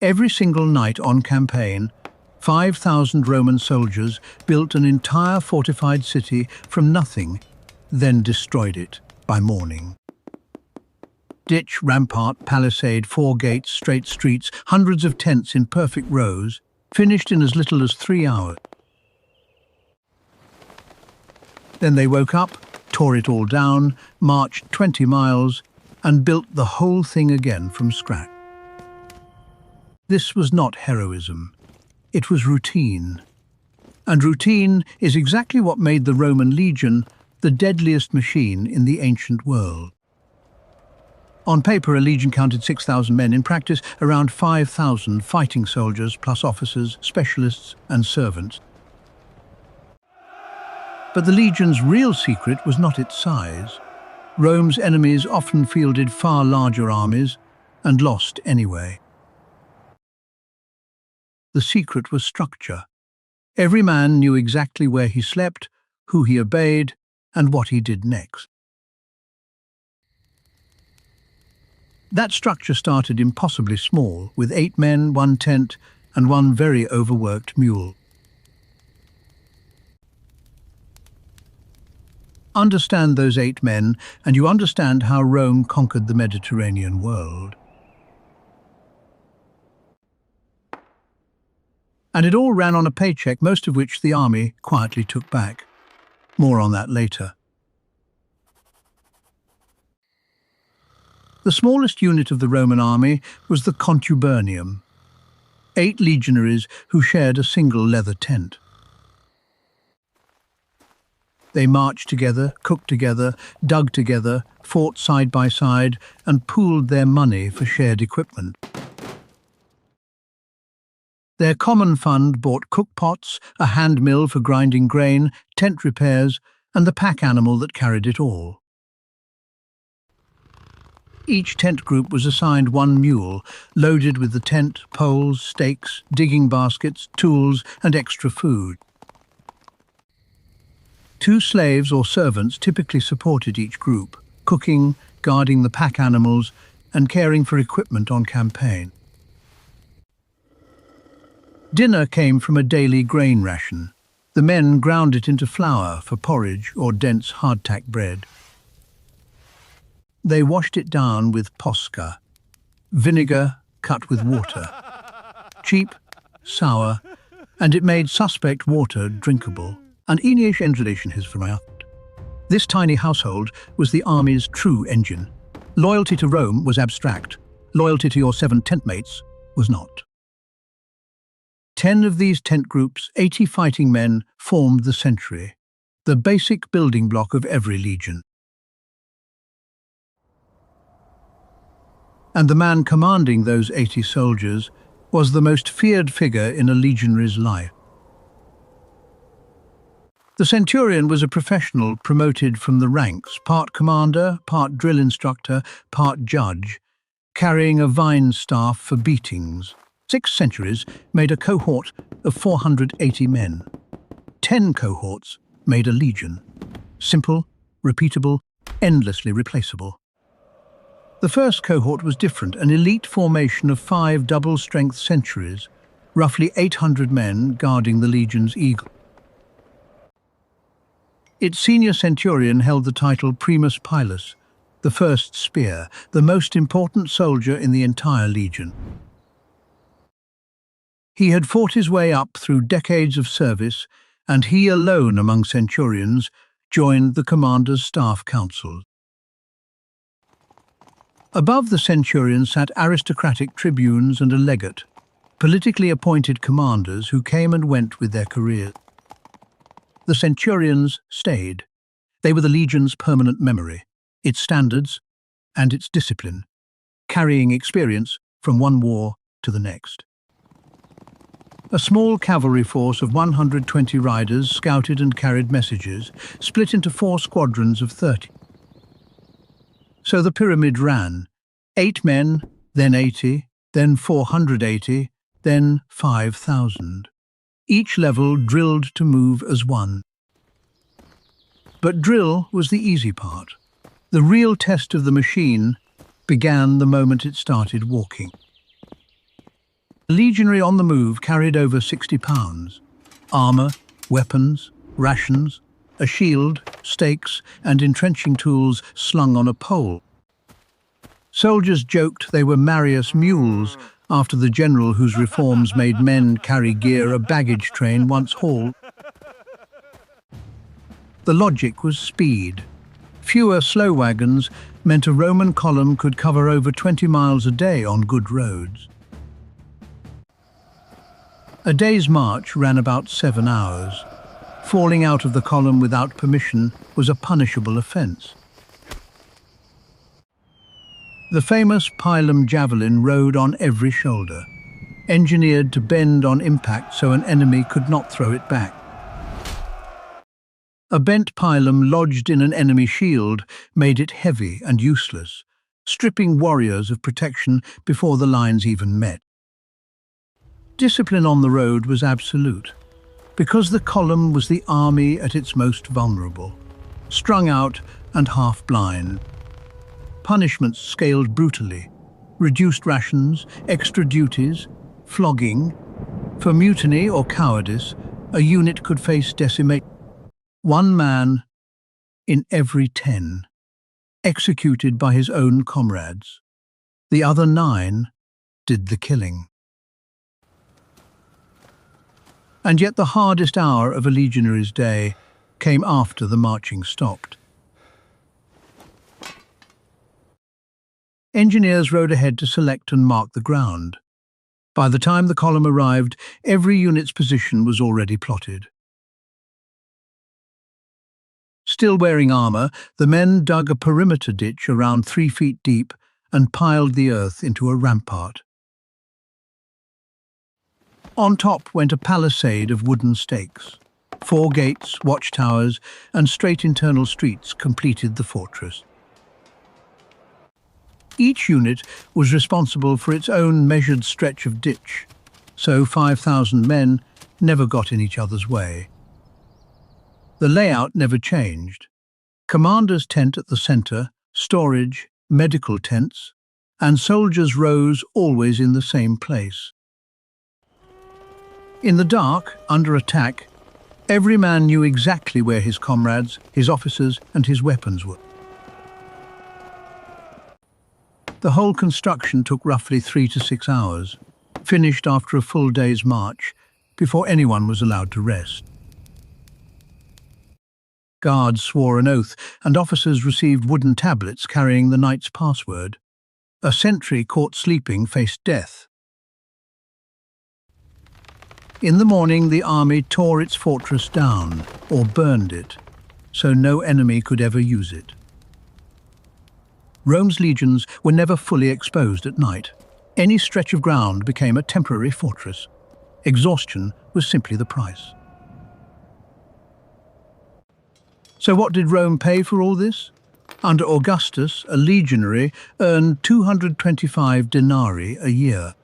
Every single night on campaign, 5,000 Roman soldiers built an entire fortified city from nothing, then destroyed it by morning. Ditch, rampart, palisade, four gates, straight streets, hundreds of tents in perfect rows, finished in as little as 3 hours. Then they woke up, tore it all down, marched 20 miles, and built the whole thing again from scratch. This was not heroism. It was routine. And routine is exactly what made the Roman legion the deadliest machine in the ancient world. On paper, a legion counted 6,000 men. In practice, around 5,000 fighting soldiers, plus officers, specialists, and servants. But the legion's real secret was not its size. Rome's enemies often fielded far larger armies and lost anyway. The secret was structure. Every man knew exactly where he slept, who he obeyed, and what he did next. That structure started impossibly small, with 8 men, 1 tent, and 1 very overworked mule. Understand those 8 men, and you understand how Rome conquered the Mediterranean world. And it all ran on a paycheck, most of which the army quietly took back. More on that later. The smallest unit of the Roman army was the contubernium, 8 legionaries who shared a single leather tent. They marched together, cooked together, dug together, fought side by side, and pooled their money for shared equipment. Their common fund bought cookpots, a hand mill for grinding grain, tent repairs, and the pack animal that carried it all. Each tent group was assigned 1 mule, loaded with the tent, poles, stakes, digging baskets, tools, and extra food. 2 slaves or servants typically supported each group, cooking, guarding the pack animals, and caring for equipment on campaign. Dinner came from a daily grain ration. The men ground it into flour for porridge or dense hardtack bread. They washed it down with posca, vinegar cut with water. Cheap, sour, and it made suspect water drinkable. And Aeneas Engelation his vermouth. This tiny household was the army's true engine. Loyalty to Rome was abstract. Loyalty to your 7 tent mates was not. 10 of these tent groups, 80 fighting men, formed the century, the basic building block of every legion. And the man commanding those 80 soldiers was the most feared figure in a legionary's life. The centurion was a professional promoted from the ranks, part commander, part drill instructor, part judge, carrying a vine staff for beatings. 6 centuries made a cohort of 480 men. 10 cohorts made a legion. Simple, repeatable, endlessly replaceable. The first cohort was different, an elite formation of 5 double-strength centuries, roughly 800 men guarding the legion's eagle. Its senior centurion held the title Primus Pilus, the first spear, the most important soldier in the entire legion. He had fought his way up through decades of service, and he alone among centurions joined the commander's staff council. Above the centurion sat aristocratic tribunes and a legate, politically appointed commanders who came and went with their careers. The centurions stayed. They were the legion's permanent memory, its standards and its discipline, carrying experience from one war to the next. A small cavalry force of 120 riders scouted and carried messages, split into 4 squadrons of 30. So the pyramid ran. 8 men, then 80, then 480, then 5,000. Each level drilled to move as one. But drill was the easy part. The real test of the machine began the moment it started walking. The legionary on the move carried over 60 pounds. Armour, weapons, rations, a shield, stakes, and entrenching tools slung on a pole. Soldiers joked they were Marius mules after the general whose reforms made men carry gear a baggage train once hauled. The logic was speed. Fewer slow wagons meant a Roman column could cover over 20 miles a day on good roads. A day's march ran about 7 hours. Falling out of the column without permission was a punishable offence. The famous pilum javelin rode on every shoulder, engineered to bend on impact so an enemy could not throw it back. A bent pilum lodged in an enemy shield made it heavy and useless, stripping warriors of protection before the lines even met. Discipline on the road was absolute, because the column was the army at its most vulnerable, strung out and half-blind. Punishments scaled brutally, reduced rations, extra duties, flogging. For mutiny or cowardice, a unit could face decimation. 1 man in every 10, executed by his own comrades. The other 9 did the killing. And yet the hardest hour of a legionary's day came after the marching stopped. Engineers rode ahead to select and mark the ground. By the time the column arrived, every unit's position was already plotted. Still wearing armour, the men dug a perimeter ditch around 3 feet deep and piled the earth into a rampart. On top went a palisade of wooden stakes. 4 gates, watchtowers, and straight internal streets completed the fortress. Each unit was responsible for its own measured stretch of ditch, so 5,000 men never got in each other's way. The layout never changed. Commander's tent at the centre, storage, medical tents, and soldiers' rows always in the same place. In the dark, under attack, every man knew exactly where his comrades, his officers, and his weapons were. The whole construction took roughly 3 to 6 hours, finished after a full day's march, before anyone was allowed to rest. Guards swore an oath, and officers received wooden tablets carrying the knight's password. A sentry caught sleeping faced death. In the morning, the army tore its fortress down, or burned it, so no enemy could ever use it. Rome's legions were never fully exposed at night. Any stretch of ground became a temporary fortress. Exhaustion was simply the price. So what did Rome pay for all this? Under Augustus, a legionary earned 225 denarii a year.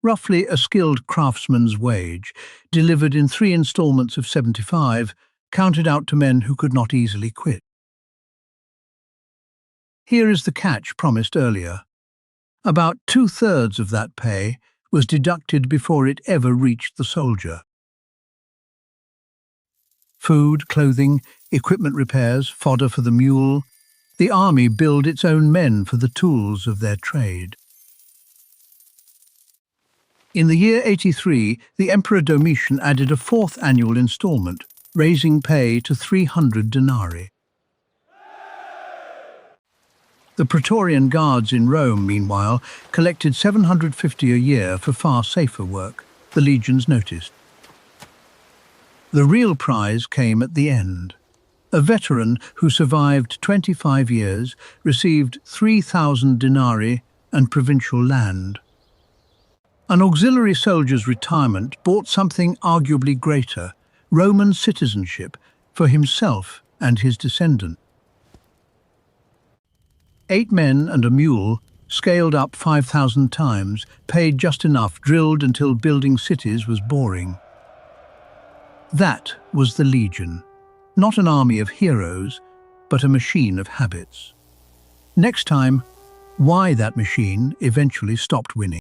Roughly a skilled craftsman's wage, delivered in 3 installments of 75, counted out to men who could not easily quit. Here is the catch promised earlier. About 2/3 of that pay was deducted before it ever reached the soldier. Food, clothing, equipment repairs, fodder for the mule. The army billed its own men for the tools of their trade. In the year 83, the Emperor Domitian added a 4th annual installment, raising pay to 300 denarii. The Praetorian Guards in Rome, meanwhile, collected 750 a year for far safer work, the legions noticed. The real prize came at the end. A veteran who survived 25 years received 3,000 denarii and provincial land. An auxiliary soldier's retirement bought something arguably greater, Roman citizenship, for himself and his descendant. 8 men and a mule, scaled up 5,000 times, paid just enough, drilled until building cities was boring. That was the legion, not an army of heroes, but a machine of habits. Next time, why that machine eventually stopped winning.